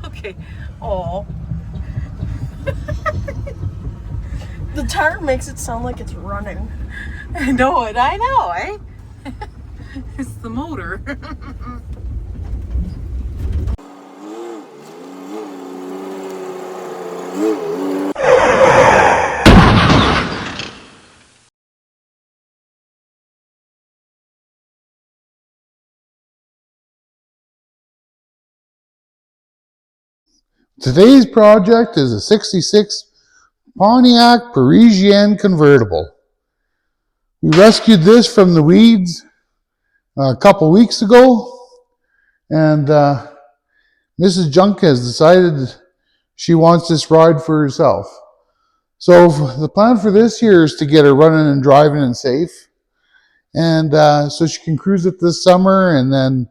Okay. Oh. The tire makes it sound like it's running. I know it. I know, eh? It's the motor. Today's project is a 66 Pontiac Parisienne convertible. We rescued this from the weeds a couple weeks ago, and Mrs. Junk has decided she wants this ride for herself. So the plan for this year is to get her running and driving and safe, and so she can cruise it this summer, and then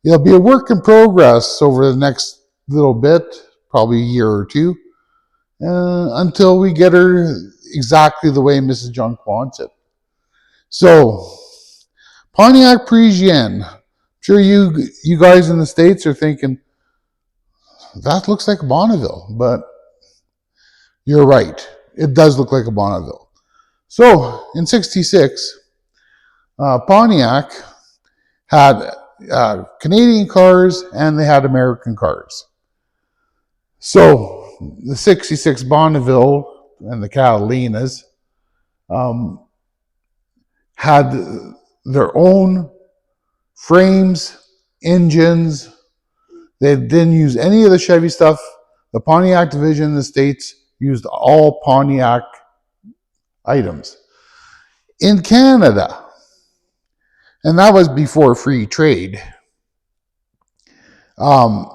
it'll be a work in progress over the next little bit, probably a year or two, until we get her exactly the way Mrs. Junk wants it. So, Pontiac Parisienne. I'm sure you guys in the States are thinking, that looks like a Bonneville, but you're right. It does look like a Bonneville. So, in 66, Pontiac had Canadian cars and they had American cars. So, the 66 Bonneville and the Catalinas had their own frames, engines. They didn't use any of the Chevy stuff. The Pontiac division in the States used all Pontiac items. In Canada, and that was before free trade, to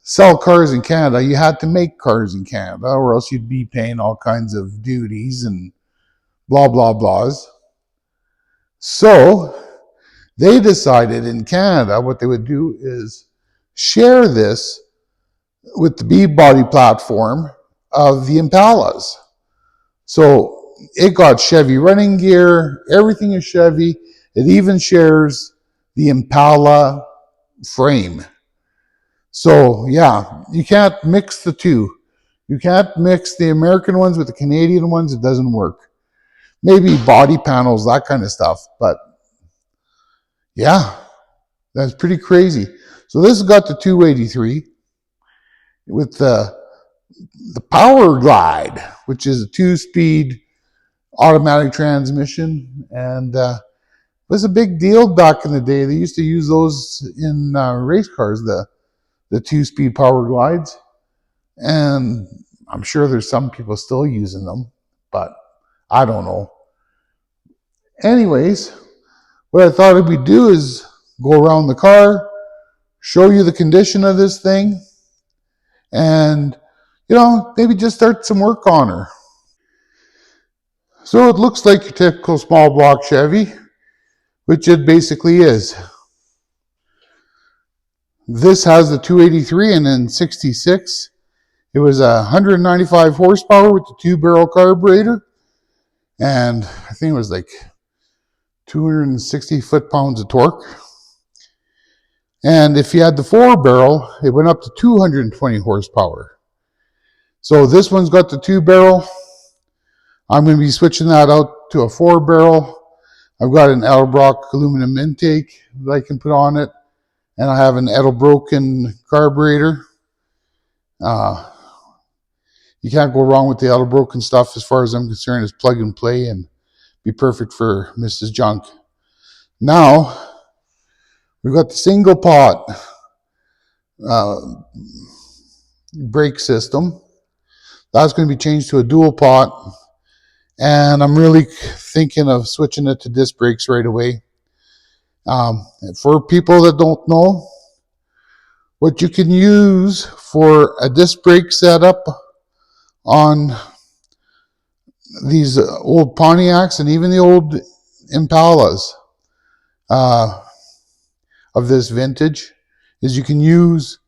sell cars in Canada, you had to make cars in Canada, or else you'd be paying all kinds of duties and blah, blah, blahs. So they decided in Canada what they would do is share this with the B body platform of the Impalas. So it got Chevy running gear, everything is Chevy. It even shares the Impala frame. So yeah, you can't mix the two. You can't mix the American ones with the Canadian ones. It doesn't work. Maybe body panels, that kind of stuff. But yeah, that's pretty crazy. So this has got the 283 with the Power Glide, which is a 2-speed automatic transmission, and was a big deal back in the day. They used to use those in race cars, the 2-speed Power Glides, and I'm sure there's some people still using them, but I don't know. Anyways, what I thought we'd do is go around the car, show you the condition of this thing, and maybe just start some work on her. So it looks like your typical small block Chevy, which it basically is. This has the 283, and in 66, it was 195 horsepower with the 2-barrel carburetor, and I think it was like 260 foot-pounds of torque. And if you had the 4-barrel, it went up to 220 horsepower. So this one's got the 2-barrel. I'm going to be switching that out to a 4-barrel. I've got an Edelbrock aluminum intake that I can put on it, and I have an Edelbroken carburetor. You can't go wrong with the Edelbroken stuff as far as I'm concerned. It's plug and play and be perfect for Mrs. Junk. Now, we've got the single pot brake system. That's going to be changed to a dual pot, and I'm really thinking of switching it to disc brakes right away. For people that don't know, what you can use for a disc brake setup on these old Pontiacs and even the old Impalas of this vintage is you can use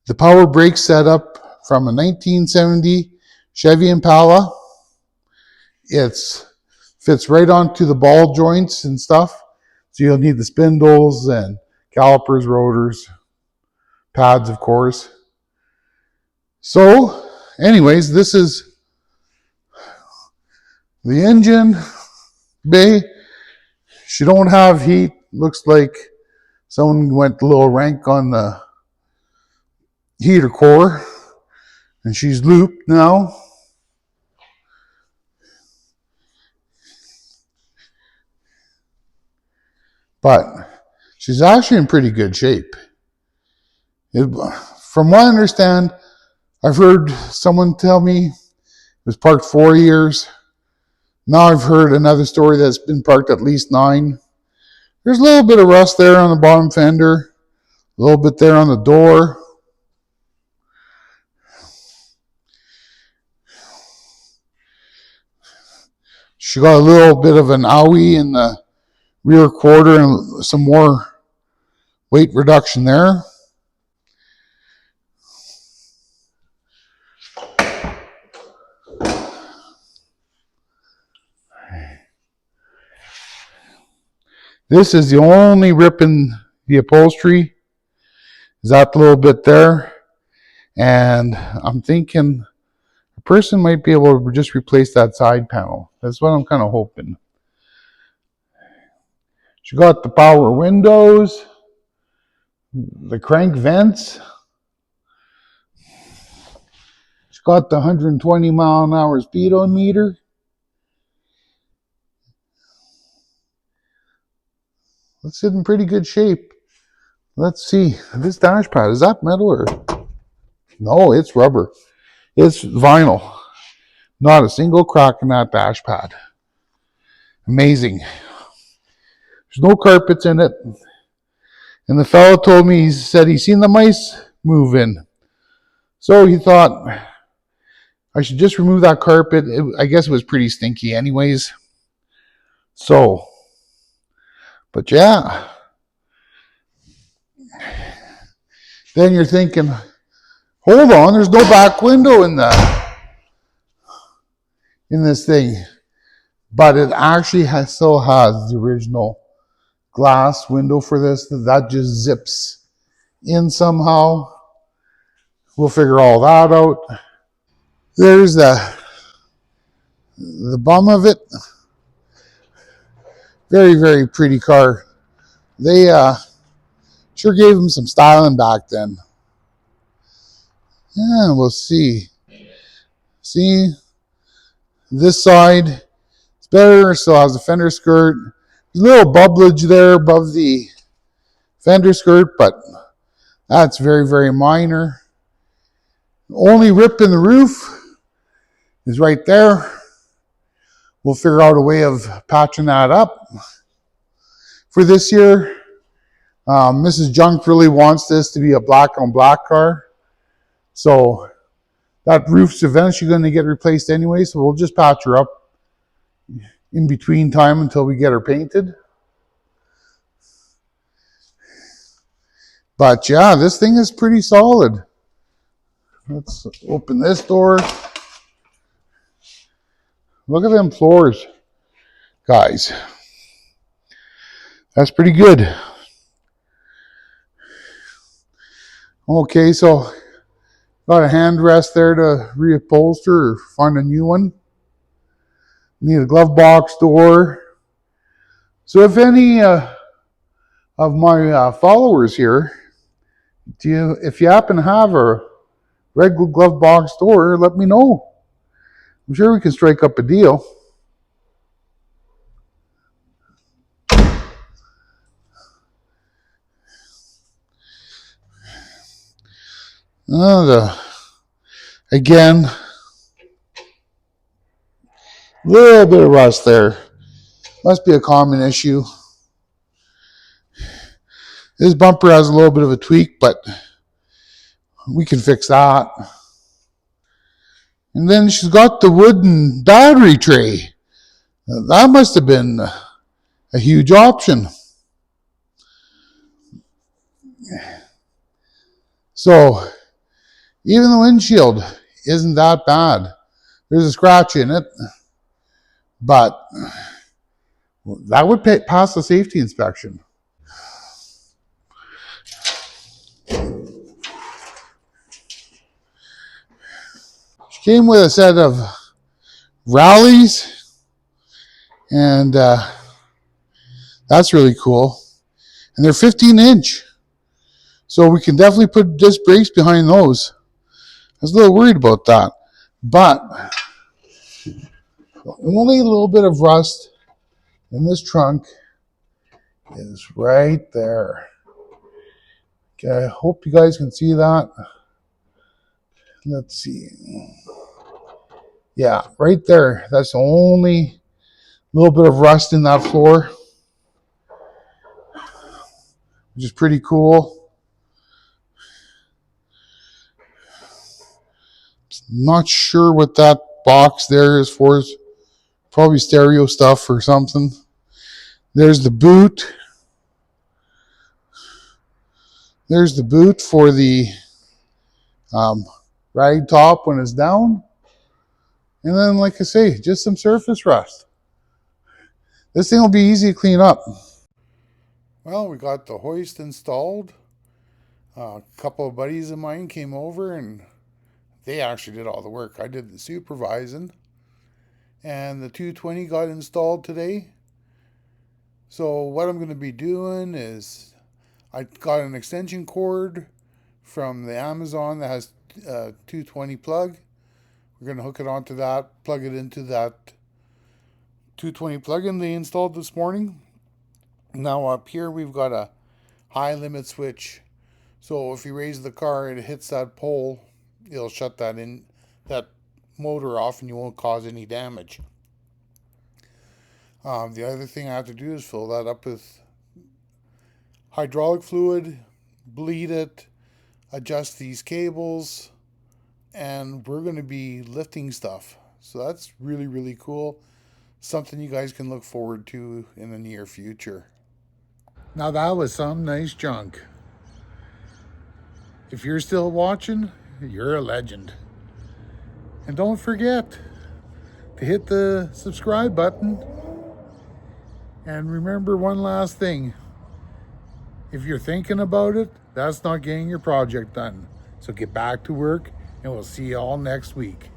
the power brake setup from a 1970 Chevy Impala. It fits right onto the ball joints and stuff. So you'll need the spindles and calipers, rotors, pads, of course. So, anyways, this is the engine bay. She don't have heat. Looks like someone went a little rank on the heater core, and she's looped now. But she's actually in pretty good shape. From what I understand, I've heard someone tell me it was parked 4 years. Now I've heard another story that's been parked at least 9. There's a little bit of rust there on the bottom fender, a little bit there on the door. She got a little bit of an owie in the rear quarter and some more weight reduction there. This is the only rip in the upholstery, is that little bit there. And I'm thinking a person might be able to just replace that side panel. That's what I'm kind of hoping. She got the power windows, the crank vents. She's got the 120 mile an hour speedometer. It's in pretty good shape. Let's see. This dash pad, is that metal or? No, it's rubber. It's vinyl. Not a single crack in that dash pad. Amazing. There's no carpets in it. And the fellow told me, he said he seen the mice move in. So he thought I should just remove that carpet. I guess it was pretty stinky anyways. So, but yeah. Then you're thinking, hold on, there's no back window in this thing. But it actually still has the original glass window for this. That just zips in somehow. We'll figure all that out. There's the bum of it. Very, very pretty car. They sure gave them some styling back then. Yeah, we'll see. See, this side, it's better. Still has a fender skirt. There's a little bubblage there above the fender skirt, but that's very, very minor. The only rip in the roof is right there. We'll figure out a way of patching that up for this year. Mrs. Junk really wants this to be a black on black car. So that roof's eventually going to get replaced anyway, so we'll just patch her up in between time until we get her painted. But yeah, this thing is pretty solid. Let's open this door. Look at them floors, guys. That's pretty good. Okay, so got a hand rest there to reupholster or find a new one. Need a glove box door. So if any of my followers here, if you happen to have a regular glove box door, let me know. I'm sure we can strike up a deal. Again, a little bit of rust there. Must be a common issue. This bumper has a little bit of a tweak, but we can fix that. And then she's got the wooden battery tray. That must have been a huge option. So, even the windshield isn't that bad. There's a scratch in it, but that would pass the safety inspection. Came with a set of rallies, and that's really cool. And they're 15-inch, so we can definitely put disc brakes behind those. I was a little worried about that, but only a little bit of rust in this trunk is right there. Okay, I hope you guys can see that. Let's see. Yeah, right there. That's the only little bit of rust in that floor, which is pretty cool. Not sure what that box there is for. It's probably stereo stuff or something. There's the boot. There's the boot for the rag top when it's down. And then, like I say, just some surface rust. This thing will be easy to clean up. Well, we got the hoist installed. A couple of buddies of mine came over and they actually did all the work. I did the supervising. And the 220 got installed today. So what I'm going to be doing is I got an extension cord from the Amazon that has a 220 plug. We're going to hook it onto that, plug it into that 220 plug-in they installed this morning. Now up here we've got a high limit switch. So if you raise the car and it hits that pole, it'll shut that motor off and you won't cause any damage. The other thing I have to do is fill that up with hydraulic fluid, bleed it, adjust these cables, and we're going to be lifting stuff. So that's really, really cool. Something you guys can look forward to in the near future. Now that was some nice junk. If you're still watching, you're a legend. And don't forget to hit the subscribe button. And remember one last thing. If you're thinking about it, that's not getting your project done. So get back to work and we'll see you all next week.